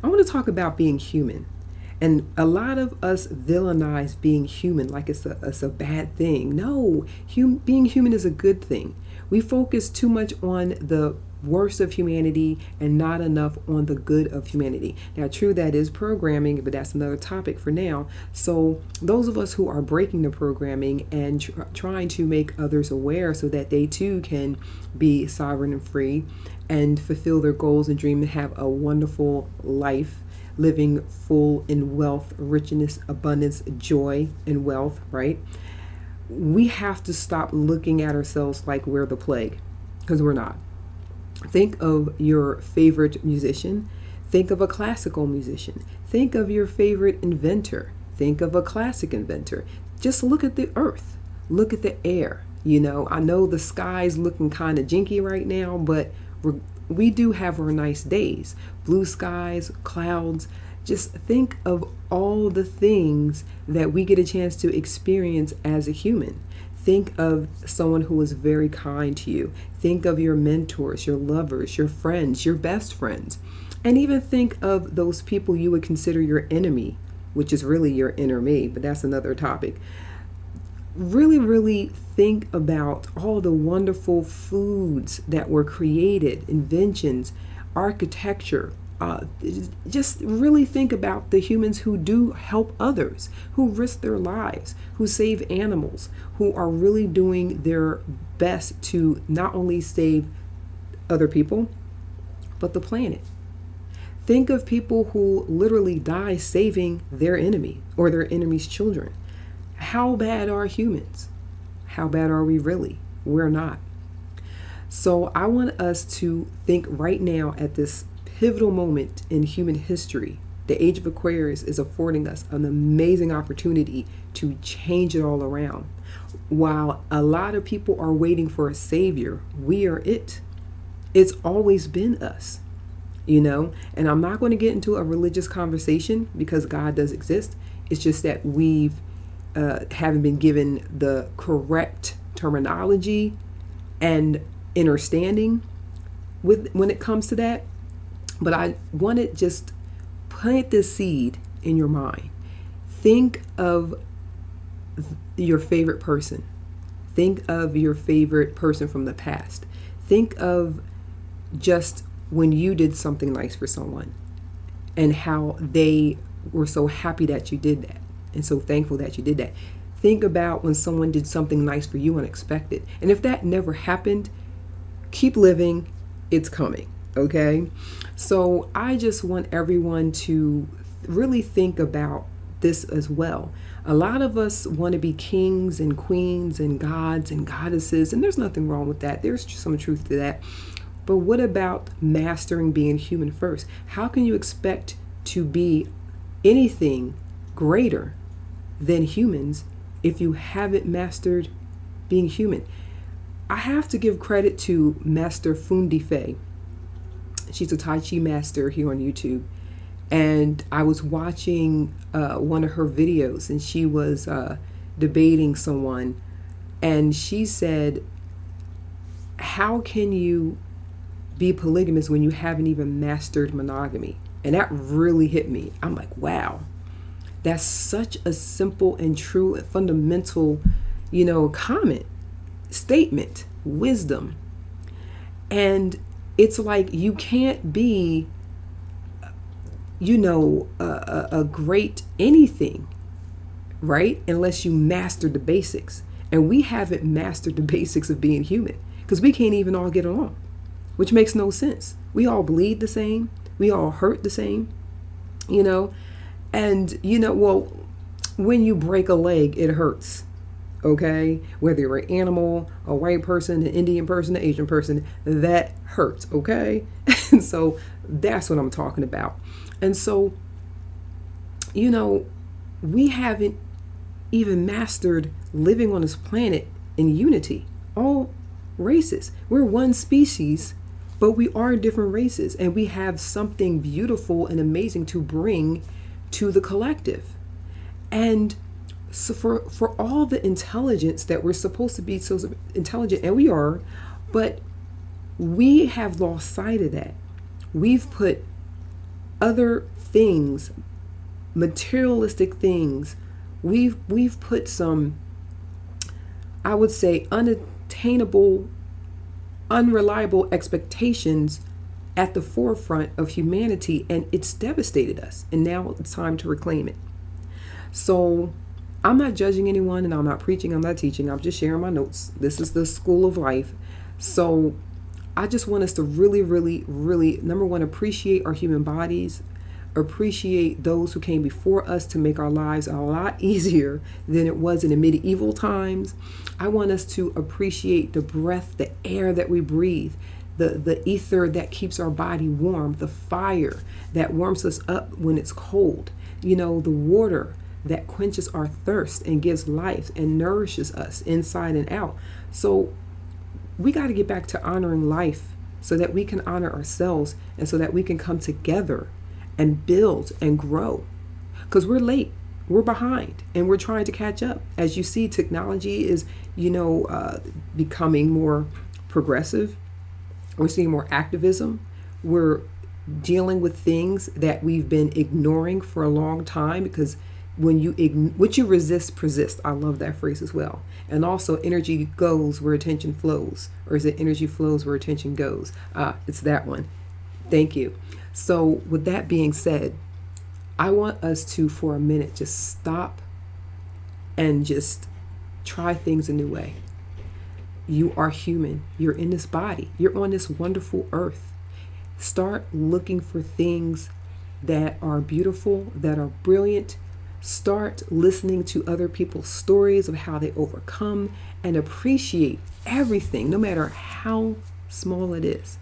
I want to talk about being human. And a lot of us villainize being human like it's a bad thing. No, being human is a good thing. We focus too much on the worst of humanity and not enough on the good of humanity. Now, true, that is programming, but that's another topic for now. So, those of us who are breaking the programming and trying to make others aware so that they too can be sovereign and free and fulfill their goals and dream and have a wonderful life, living full in wealth, richness, abundance, joy, and wealth, right? We have to stop looking at ourselves like we're the plague, because we're not. Think of your favorite musician. Think of a classical musician. Think of your favorite inventor. Think of a classic inventor. Just look at the earth. Look at the air. I know the sky's looking kind of jinky right now, but we do have our nice days. Blue skies, clouds. Just think of all the things that we get a chance to experience as a human. Think of someone who was very kind to you. Think of your mentors, your lovers, your friends, your best friends. And even think of those people you would consider your enemy, which is really your inner me, but that's another topic. Really, really think about all the wonderful foods that were created, inventions, architecture. Just really think about the humans who do help others, who risk their lives, who save animals, who are really doing their best to not only save other people, but the planet. Think of people who literally die saving their enemy or their enemy's children. How bad are humans? How bad are we really? We're not. So I want us to think right now at this pivotal moment in human history. The age of Aquarius is affording us an amazing opportunity to change it all around. While a lot of people are waiting for a savior, we are it. It's always been us, And I'm not going to get into a religious conversation because God does exist. It's just that we've haven't been given the correct terminology and understanding when it comes to that. But I want to just plant this seed in your mind. Think of your favorite person. Think of your favorite person from the past. Think of just when you did something nice for someone and how they were so happy that you did that and so thankful that you did that. Think about when someone did something nice for you unexpected. And if that never happened, keep living. It's coming. Okay? So I just want everyone to really think about this as well. A lot of us want to be kings and queens and gods and goddesses, and there's nothing wrong with that. There's some truth to that. But what about mastering being human first? How can you expect to be anything greater than humans if you haven't mastered being human? I have to give credit to Master Fundi Fei. She's a Tai Chi master here on YouTube. And I was watching one of her videos, and she was debating someone. And she said, how can you be polygamous when you haven't even mastered monogamy? And that really hit me. I'm like, wow, that's such a simple and true and fundamental, comment, statement, wisdom. And it's like you can't be, a great anything, right? Unless you master the basics. And we haven't mastered the basics of being human because we can't even all get along, which makes no sense. We all bleed the same. We all hurt the same, And, when you break a leg, it hurts. Okay, whether you're an animal, a white person, an Indian person, an Asian person, that hurts. Okay, and so that's what I'm talking about. And so, we haven't even mastered living on this planet in unity. All races, we're one species, but we are different races, and we have something beautiful and amazing to bring to the collective. And so for all the intelligence that we're supposed to be so intelligent, and we are, but we have lost sight of that. We've put other things, materialistic things, we've put some, I would say, unattainable, unreliable expectations at the forefront of humanity, and it's devastated us. And now it's time to reclaim it. So I'm not judging anyone, and I'm not preaching, I'm not teaching, I'm just sharing my notes. This is the school of life. So I just want us to really, really, really, number one, appreciate our human bodies, appreciate those who came before us to make our lives a lot easier than it was in the medieval times. I want us to appreciate the breath, the air that we breathe, the ether that keeps our body warm, the fire that warms us up when it's cold, the water that quenches our thirst and gives life and nourishes us inside and out. So we got to get back to honoring life so that we can honor ourselves and so that we can come together and build and grow. Because we're late, we're behind, and we're trying to catch up. As you see, technology is, becoming more progressive. We're seeing more activism. We're dealing with things that we've been ignoring for a long time, because what you resist persists. I love that phrase as well. And also, energy goes where attention flows. Or is it energy flows where attention goes? It's that one. Thank you. So with that being said, I want us to, for a minute, just stop and just try things a new way. You are human. You're in this body. You're on this wonderful earth. Start looking for things that are beautiful, that are brilliant. Start listening to other people's stories of how they overcome, and appreciate everything, no matter how small it is.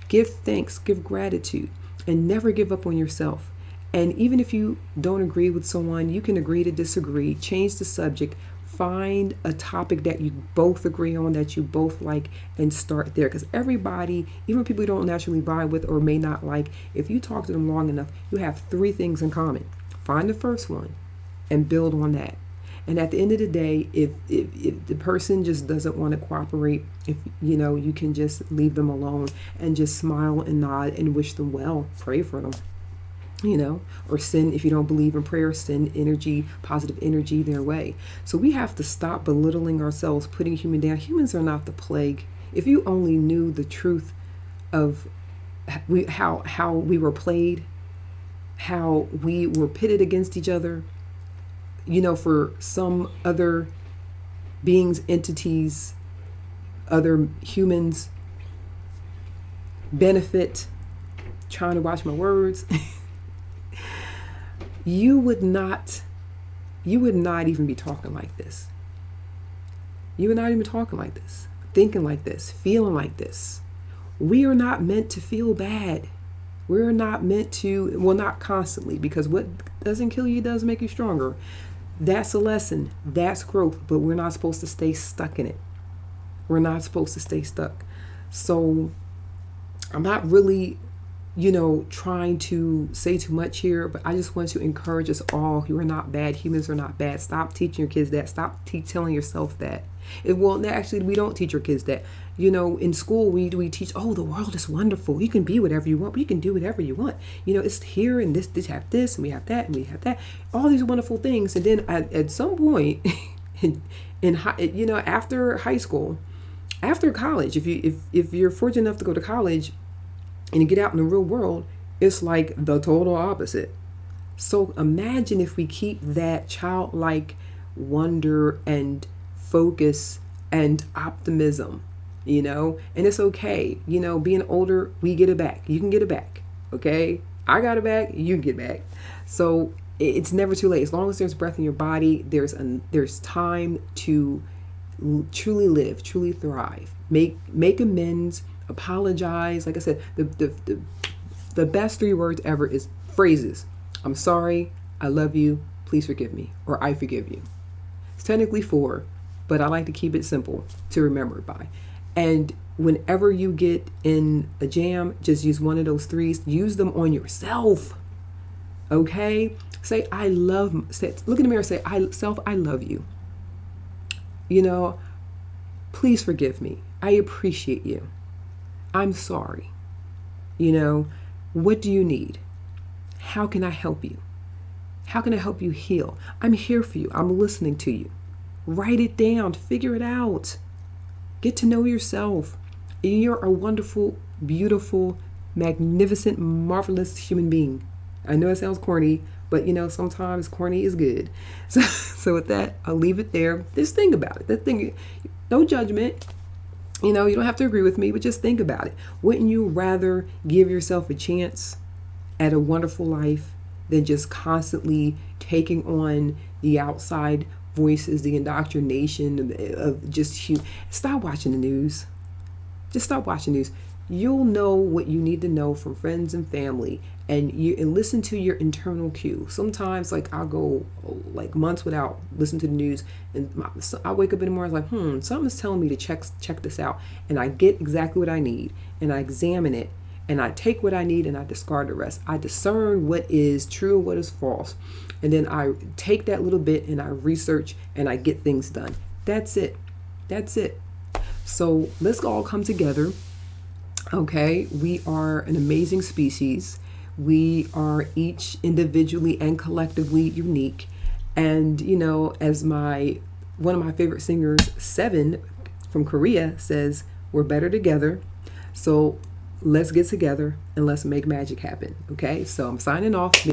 Give thanks, give gratitude, and never give up on yourself. And even if you don't agree with someone, you can agree to disagree, change the subject, find a topic that you both agree on, that you both like, and start there. Because everybody, even people you don't naturally vibe with or may not like, if you talk to them long enough, you have 3 things in common. Find the first one and build on that. And at the end of the day, if the person just doesn't want to cooperate, if you can just leave them alone and just smile and nod and wish them well, pray for them, or send, if you don't believe in prayer, send energy, positive energy their way. So we have to stop belittling ourselves, putting human down. Humans are not the plague. If you only knew the truth of how we were played, how we were pitted against each other, for some other beings, entities, other humans benefit, trying to watch my words, you would not even be talking like this. You would not even be talking like this, thinking like this, feeling like this. We are not meant to feel bad. We're not meant to, well, not constantly, because what doesn't kill you does make you stronger. That's a lesson. That's growth. But we're not supposed to stay stuck in it. We're not supposed to stay stuck. So I'm not really, trying to say too much here, but I just want to encourage us all. You are not bad. Humans are not bad. Stop teaching your kids that. Stop telling yourself that. Actually, we don't teach our kids that. In school, we teach, the world is wonderful. You can be whatever you want. You can do whatever you want. It's here, and this have this, and we have that, and we have that. All these wonderful things. And then at some point, after high school, after college, if you're fortunate enough to go to college and you get out in the real world, it's like the total opposite. So imagine if we keep that childlike wonder and focus and optimism, and it's okay. Being older, we get it back. You can get it back. Okay. I got it back. You can get it back. So it's never too late. As long as there's breath in your body, there's time to truly live, truly thrive, make amends, apologize. Like I said, the best 3 words ever is phrases. I'm sorry, I love you, please forgive me, or I forgive you. It's technically 4, but I like to keep it simple to remember it by. And whenever you get in a jam, just use one of those 3s. Use them on yourself. Okay? Say, look in the mirror, say, I love you. Please forgive me. I appreciate you. I'm sorry. What do you need? How can I help you? How can I help you heal? I'm here for you. I'm listening to you. Write it down. Figure it out. Get to know yourself. You're a wonderful, beautiful, magnificent, marvelous human being. I know it sounds corny, but sometimes corny is good. So with that, I'll leave it there. Just think about it. No judgment. You don't have to agree with me, but just think about it. Wouldn't you rather give yourself a chance at a wonderful life than just constantly taking on the outside voices, the indoctrination of just stop watching the news. Just stop watching news. You'll know what you need to know from friends and family, and listen to your internal cue. Sometimes, I'll go months without listening to the news, and I wake up in the morning something's telling me to check this out, and I get exactly what I need, and I examine it, and I take what I need, and I discard the rest. I discern what is true and what is false, and then I take that little bit and I research and I get things done. That's it. So let's all come together. Okay, we are an amazing species. We are each individually and collectively unique. And as one of my favorite singers, Seven from Korea, says, we're better together. So let's get together and let's make magic happen. Okay, so I'm signing off.